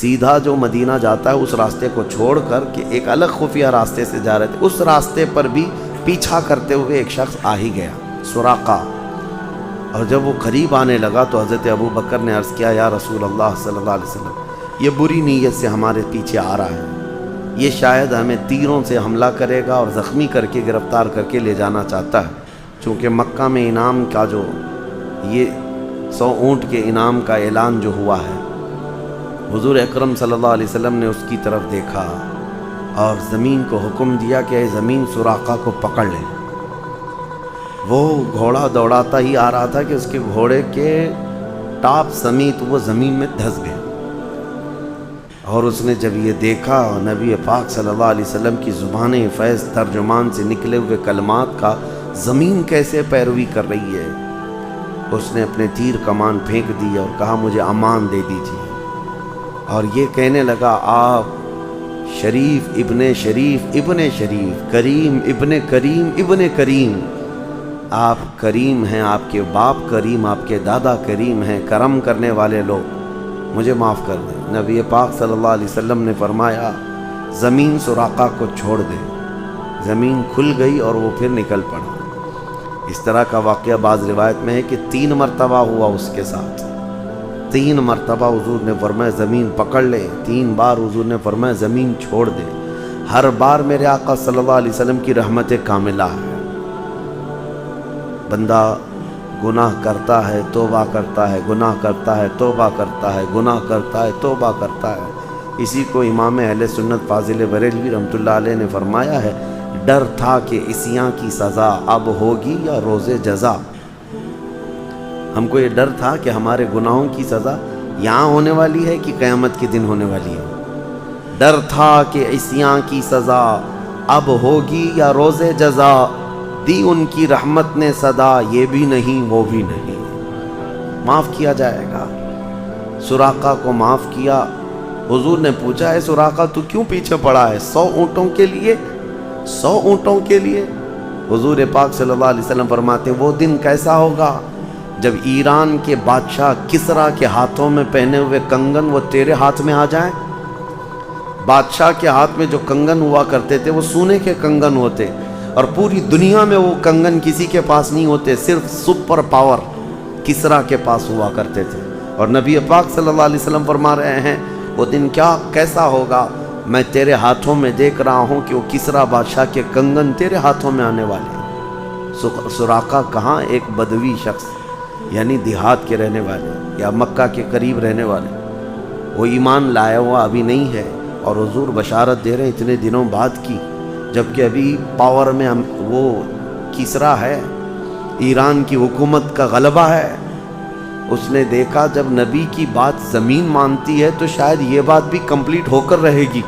سیدھا جو مدینہ جاتا ہے اس راستے کو چھوڑ کر کہ ایک الگ خفیہ راستے سے جا رہے تھے، اس راستے پر بھی پیچھا کرتے ہوئے ایک شخص آ ہی گیا، سراقہ۔ اور جب وہ قریب آنے لگا تو حضرت ابو بکر نے عرض کیا، یا رسول اللہ صلی اللہ علیہ وسلم، یہ بری نیت سے ہمارے پیچھے آ رہا ہے، یہ شاید ہمیں تیروں سے حملہ کرے گا اور زخمی کر کے گرفتار کر کے لے جانا چاہتا ہے، چونکہ مکہ میں انعام کا جو یہ 100 اونٹ کے انعام کا اعلان جو ہوا ہے، حضور اکرم صلی اللہ علیہ وسلم نے اس کی طرف دیکھا اور زمین کو حکم دیا کہ اے زمین سراقہ کو پکڑ لے۔ وہ گھوڑا دوڑاتا ہی آ رہا تھا کہ اس کے گھوڑے کے ٹاپ سمیت وہ زمین میں دھس گیا، اور اس نے جب یہ دیکھا نبی پاک صلی اللہ علیہ وسلم کی زبان فیض ترجمان سے نکلے ہوئے کلمات کا زمین کیسے پیروی کر رہی ہے، اس نے اپنے تیر کمان پھینک دی اور کہا مجھے امان دے دیجیے، اور یہ کہنے لگا آپ شریف ابن شریف ابن شریف، کریم ابن کریم ابن کریم، آپ کریم ہیں، آپ کے باپ کریم، آپ کے دادا کریم ہیں، کرم کرنے والے لوگ، مجھے معاف کر دیں۔ نبی پاک صلی اللہ علیہ وسلم نے فرمایا زمین سراقہ کو چھوڑ دے، زمین کھل گئی اور وہ پھر نکل پڑا۔ اس طرح کا واقعہ بعض روایت میں ہے کہ 3 مرتبہ ہوا اس کے ساتھ، 3 مرتبہ حضور نے فرمایا زمین پکڑ لے، 3 بار حضور نے فرمایا زمین چھوڑ دے۔ ہر بار میرے آقا صلی اللہ علیہ وسلم کی رحمت کاملہ ہے۔ بندہ گناہ کرتا ہے توبہ کرتا ہے، گناہ کرتا ہے توبہ کرتا ہے، گناہ کرتا ہے توبہ کرتا ہے۔ اسی کو امام اہل سنت فاضل بریلوی رحمۃ اللہ علیہ نے فرمایا ہے، ڈر تھا کہ عصیاں کی سزا اب ہوگی یا روز جزا۔ ہم کو یہ ڈر تھا کہ ہمارے گناہوں کی سزا یہاں ہونے والی ہے کہ قیامت کے دن ہونے والی ہے۔ ڈر تھا کہ عصیاں کی سزا اب ہوگی یا روز جزا، دی ان کی رحمت نے صدا، یہ بھی نہیں وہ بھی نہیں، معاف کیا جائے گا۔ سراقہ کو معاف کیا۔ حضور نے پوچھا ہے سراقہ تو کیوں پیچھے پڑا ہے؟ 100 اونٹوں کے لیے، 100 اونٹوں کے لیے؟ حضور پاک صلی اللہ علیہ وسلم فرماتے وہ دن کیسا ہوگا جب ایران کے بادشاہ کسرا کے ہاتھوں میں پہنے ہوئے کنگن وہ تیرے ہاتھ میں آ جائیں۔ بادشاہ کے ہاتھ میں جو کنگن ہوا کرتے تھے وہ سونے کے کنگن ہوتے، اور پوری دنیا میں وہ کنگن کسی کے پاس نہیں ہوتے، صرف سپر پاور کسرا کے پاس ہوا کرتے تھے۔ اور نبی پاک صلی اللہ علیہ وسلم فرما رہے ہیں وہ دن کیسا ہوگا، میں تیرے ہاتھوں میں دیکھ رہا ہوں کہ وہ کسرا بادشاہ کے کنگن تیرے ہاتھوں میں آنے والے ہیں۔ سراقہ کہاں، ایک بدوی شخص، یعنی دیہات کے رہنے والے یا مکہ کے قریب رہنے والے، وہ ایمان لایا ہوا ابھی نہیں ہے، اور حضور بشارت دے رہے ہیں اتنے دنوں بعد کی، جبکہ ابھی پاور میں وہ کسرا ہے، ایران کی حکومت کا غلبہ ہے۔ اس نے دیکھا جب نبی کی بات زمین مانتی ہے تو شاید یہ بات بھی کمپلیٹ ہو کر رہے گی،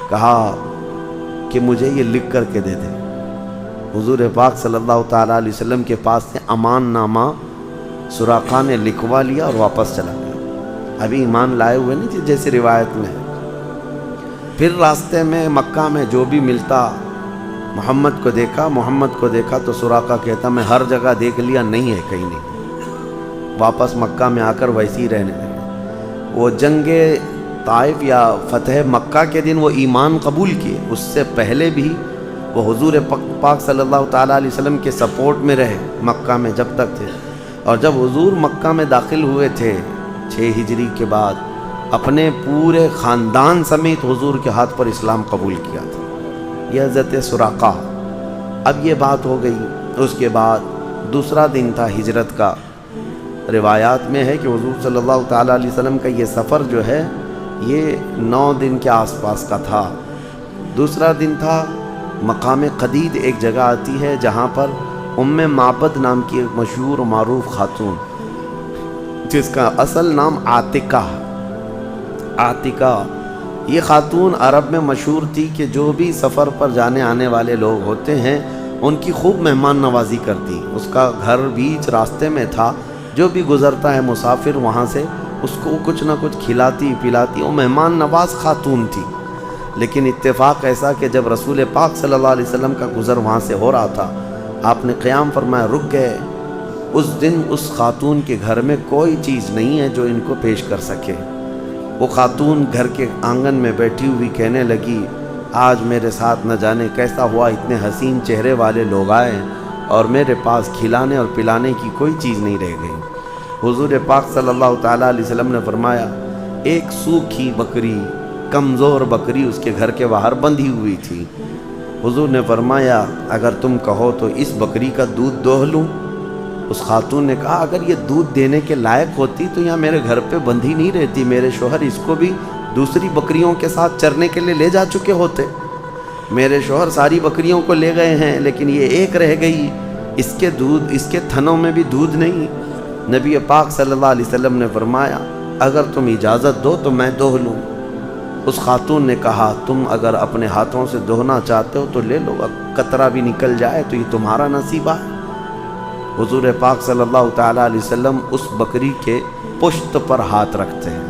کہا کہ مجھے یہ لکھ کر کے دے دے۔ حضور پاک صلی اللہ تعالیٰ علیہ وسلم کے پاس سے امان نامہ سراقہ نے لکھوا لیا اور واپس چلا گیا، ابھی ایمان لائے ہوئے نہیں تھے جیسے روایت میں ہے۔ پھر راستے میں مکہ میں جو بھی ملتا محمد کو دیکھا تو سراقہ کہتا میں ہر جگہ دیکھ لیا، نہیں ہے کہیں نہیں۔ واپس مکہ میں آ کر ویسے ہی رہنے لگے۔ وہ جنگ طائف یا فتح مکہ کے دن وہ ایمان قبول کیے، اس سے پہلے بھی وہ حضور پاک صلی اللہ تعالیٰ علیہ وسلم کے سپورٹ میں رہے مکہ میں جب تک تھے، اور جب حضور مکہ میں داخل ہوئے تھے 6 ہجری کے بعد، اپنے پورے خاندان سمیت حضور کے ہاتھ پر اسلام قبول کیا تھا۔ یہ حضرت سراقہ۔ اب یہ بات ہو گئی، اس کے بعد دوسرا دن تھا ہجرت کا۔ روایات میں ہے کہ حضور صلی اللہ تعالیٰ علیہ وسلم کا یہ سفر جو ہے یہ 9 دن کے آس پاس کا تھا۔ دوسرا دن تھا مقام قدید، ایک جگہ آتی ہے جہاں پر معبد نام کی ایک مشہور و معروف خاتون، جس کا اصل نام عاتقہ، یہ خاتون عرب میں مشہور تھی کہ جو بھی سفر پر جانے آنے والے لوگ ہوتے ہیں ان کی خوب مہمان نوازی کرتی۔ اس کا گھر بیچ راستے میں تھا، جو بھی گزرتا ہے مسافر وہاں سے اس کو کچھ نہ کچھ کھلاتی پلاتی، وہ مہمان نواز خاتون تھی۔ لیکن اتفاق ایسا کہ جب رسول پاک صلی اللہ علیہ وسلم کا گزر وہاں سے ہو رہا تھا، آپ نے قیام فرمایا، رک گئے۔ اس دن اس خاتون کے گھر میں کوئی چیز نہیں ہے جو ان کو پیش کر سکے۔ وہ خاتون گھر کے آنگن میں بیٹھی ہوئی کہنے لگی آج میرے ساتھ نہ جانے کیسا ہوا، اتنے حسین چہرے والے لوگ آئے اور میرے پاس کھلانے اور پلانے کی کوئی چیز نہیں رہ گئی۔ حضور پاک صلی اللہ تعالیٰ علیہ وسلم نے فرمایا ایک سوکھی بکری، کمزور بکری اس کے گھر کے باہر بندھی ہوئی تھی۔ حضور نے فرمایا اگر تم کہو تو اس بکری کا دودھ دوہ لوں۔ اس خاتون نے کہا اگر یہ دودھ دینے کے لائق ہوتی تو یہاں میرے گھر پہ بندھی نہیں رہتی، میرے شوہر اس کو بھی دوسری بکریوں کے ساتھ چرنے کے لیے لے جا چکے ہوتے۔ میرے شوہر ساری بکریوں کو لے گئے ہیں لیکن یہ ایک رہ گئی، اس کے دودھ، اس کے تھنوں میں بھی دودھ نہیں۔ نبی پاک صلی اللہ علیہ وسلم نے فرمایا اگر تم اجازت دو تو میں دوہ لوں۔ اس خاتون نے کہا تم اگر اپنے ہاتھوں سے دوہنا چاہتے ہو تو لے لو، قطرہ بھی نکل جائے تو یہ تمہارا نصیبہ ہے۔ حضور پاک صلی اللہ تعالیٰ علیہ وسلم اس بکری کے پشت پر ہاتھ رکھتے ہیں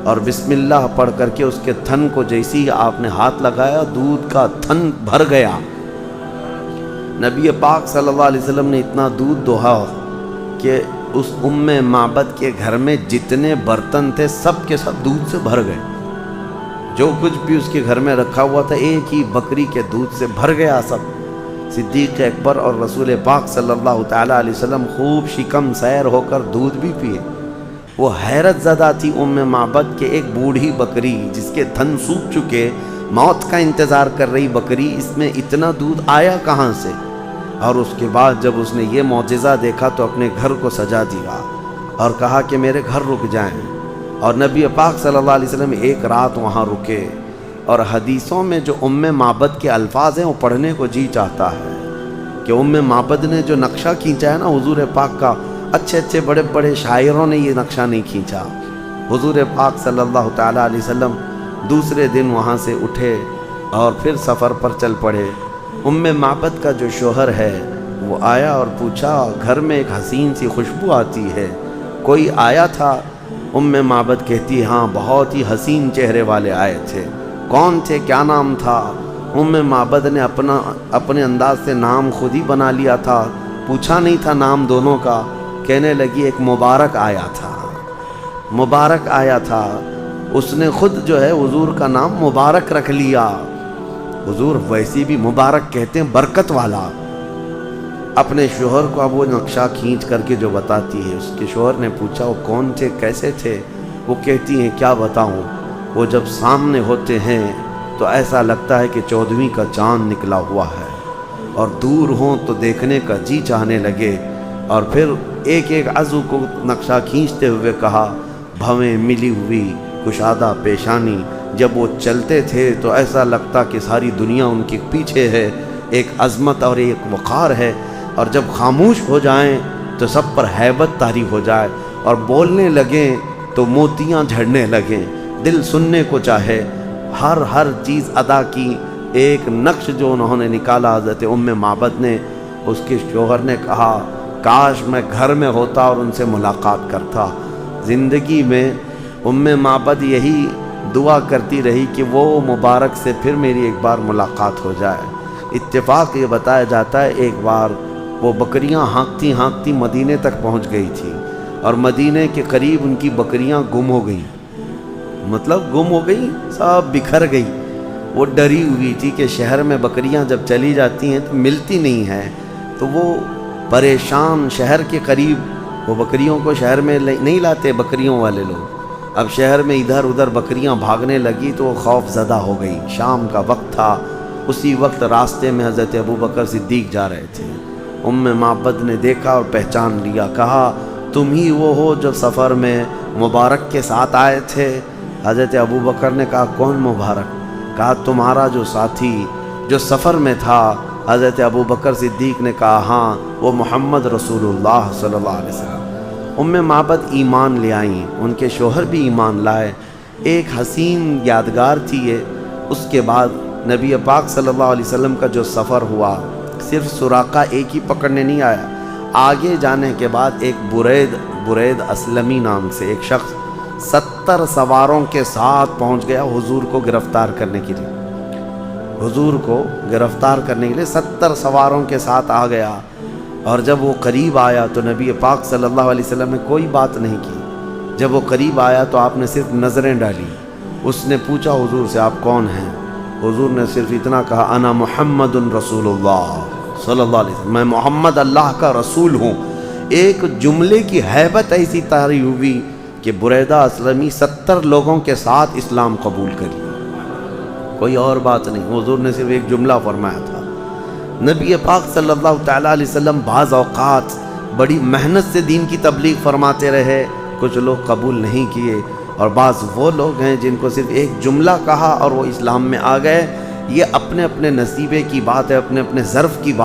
اور بسم اللہ پڑھ کر کے اس کے تھن کو جیسی ہی آپ نے ہاتھ لگایا دودھ کا تھن بھر گیا۔ نبی پاک صلی اللہ علیہ وسلم نے اتنا دودھ دوہا کہ اس ام معبد کے گھر میں جتنے برتن تھے سب کے سب دودھ سے بھر گئے، جو کچھ بھی اس کے گھر میں رکھا ہوا تھا ایک ہی بکری کے دودھ سے بھر گیا سب۔ صدیق اکبر اور رسول پاک صلی اللہ تعالیٰ علیہ وسلم خوب شکم سیر ہو کر دودھ بھی پیے۔ وہ حیرت زدہ تھی ام معبد کے ایک بوڑھی بکری جس کے تھن سوکھ چکے، موت کا انتظار کر رہی بکری، اس میں اتنا دودھ آیا کہاں سے؟ اور اس کے بعد جب اس نے یہ معجزہ دیکھا تو اپنے گھر کو سجا دیا اور کہا کہ میرے گھر رک جائیں، اور نبی پاک صلی اللہ علیہ وسلم ایک رات وہاں رکے۔ اور حدیثوں میں جو ام معبد کے الفاظ ہیں وہ پڑھنے کو جی چاہتا ہے کہ ام معبد نے جو نقشہ کھینچا ہے نا حضور پاک کا، اچھے اچھے بڑے بڑے شاعروں نے یہ نقشہ نہیں کھینچا۔ حضور پاک صلی اللہ تعالیٰ علیہ وسلم دوسرے دن وہاں سے اٹھے اور پھر سفر پر چل پڑے۔ ام معبد کا جو شوہر ہے وہ آیا اور پوچھا گھر میں ایک حسین سی خوشبو آتی ہے، کوئی آیا تھا؟ ام معبد کہتی ہاں بہت ہی حسین چہرے والے آئے تھے۔ کون تھے، کیا نام تھا؟ ام معبد نے اپنے انداز سے نام خود ہی بنا لیا تھا، پوچھا نہیں تھا نام دونوں کا۔ کہنے لگی ایک مبارک آیا تھا، مبارک آیا تھا، اس نے خود جو ہے حضور کا نام مبارک رکھ لیا۔ حضور ویسی بھی مبارک کہتے ہیں برکت والا۔ اپنے شوہر کو اب وہ نقشہ کھینچ کر کے جو بتاتی ہے، اس کے شوہر نے پوچھا وہ کون تھے، کیسے تھے؟ وہ کہتی ہیں کیا بتاؤں، وہ جب سامنے ہوتے ہیں تو ایسا لگتا ہے کہ 14ویں کا چاند نکلا ہوا ہے، اور دور ہوں تو دیکھنے کا جی چاہنے لگے۔ اور پھر ایک ایک عضو کو نقشہ کھینچتے ہوئے کہا بھویں ملی ہوئی کشادہ پیشانی، جب وہ چلتے تھے تو ایسا لگتا کہ ساری دنیا ان کے پیچھے ہے، ایک عظمت اور ایک وقار ہے، اور جب خاموش ہو جائیں تو سب پر ہیبت طاری ہو جائے، اور بولنے لگیں تو موتیاں جھڑنے لگیں، دل سننے کو چاہے۔ ہر چیز ادا کی، ایک نقش جو انہوں نے نکالا حضرت ام معبد نے۔ اس کے شوہر نے کہا کاش میں گھر میں ہوتا اور ان سے ملاقات کرتا۔ زندگی میں ام معبد یہی دعا کرتی رہی کہ وہ مبارک سے پھر میری ایک بار ملاقات ہو جائے۔ اتفاق یہ بتایا جاتا ہے ایک بار وہ بکریاں ہانکتی ہانکتی مدینے تک پہنچ گئی تھی، اور مدینے کے قریب ان کی بکریاں گم ہو گئیں، مطلب گم ہو گئی، سب بکھر گئی۔ وہ ڈری ہوئی تھی کہ شہر میں بکریاں جب چلی جاتی ہیں تو ملتی نہیں ہیں، تو وہ پریشان شہر کے قریب، وہ بکریوں کو شہر میں نہیں لاتے بکریوں والے لوگ، اب شہر میں ادھر ادھر بکریاں بھاگنے لگی تو وہ خوف زدہ ہو گئی۔ شام کا وقت تھا، اسی وقت راستے میں حضرت ابوبکر صدیق جا رہے تھے۔ ام معبد نے دیکھا اور پہچان لیا، کہا تم ہی وہ ہو جو سفر میں مبارک کے ساتھ آئے تھے؟ حضرت ابوبکر نے کہا کون مبارک؟ کہا تمہارا جو ساتھی جو سفر میں تھا۔ حضرت ابوبکر صدیق نے کہا ہاں وہ محمد رسول اللہ صلی اللہ علیہ وسلم۔ ام معبد ایمان لے آئیں، ان کے شوہر بھی ایمان لائے، ایک حسین یادگار تھی یہ۔ اس کے بعد نبی پاک صلی اللہ علیہ وسلم کا جو سفر ہوا، صرف سراقہ ایک ہی پکڑنے نہیں آیا، آگے جانے کے بعد ایک برید اسلمی نام سے ایک شخص 70 سواروں کے ساتھ پہنچ گیا حضور کو گرفتار کرنے کے لیے۔ حضور کو گرفتار کرنے کے لیے 70 سواروں کے ساتھ آ گیا، اور جب وہ قریب آیا تو نبی پاک صلی اللہ علیہ وسلم نے کوئی بات نہیں کی، جب وہ قریب آیا تو آپ نے صرف نظریں ڈالی. اس نے پوچھا حضور سے آپ کون ہیں؟ حضور نے صرف اتنا کہا انا محمد رسول اللہ صلی اللہ علیہ وسلم، میں محمد اللہ کا رسول ہوں. ایک جملے کی ہیبت ایسی طاری ہوئی کہ بریدہ اسلمی 70 لوگوں کے ساتھ اسلام قبول کر لیا. کوئی اور بات نہیں، حضور نے صرف ایک جملہ فرمایا تھا. نبی پاک صلی اللہ تعالیٰ علیہ وسلم بعض اوقات بڑی محنت سے دین کی تبلیغ فرماتے رہے، کچھ لوگ قبول نہیں کیے، اور بعض وہ لوگ ہیں جن کو صرف ایک جملہ کہا اور وہ اسلام میں آ گئے. یہ اپنے اپنے نصیبے کی بات ہے، اپنے اپنے ظرف کی بات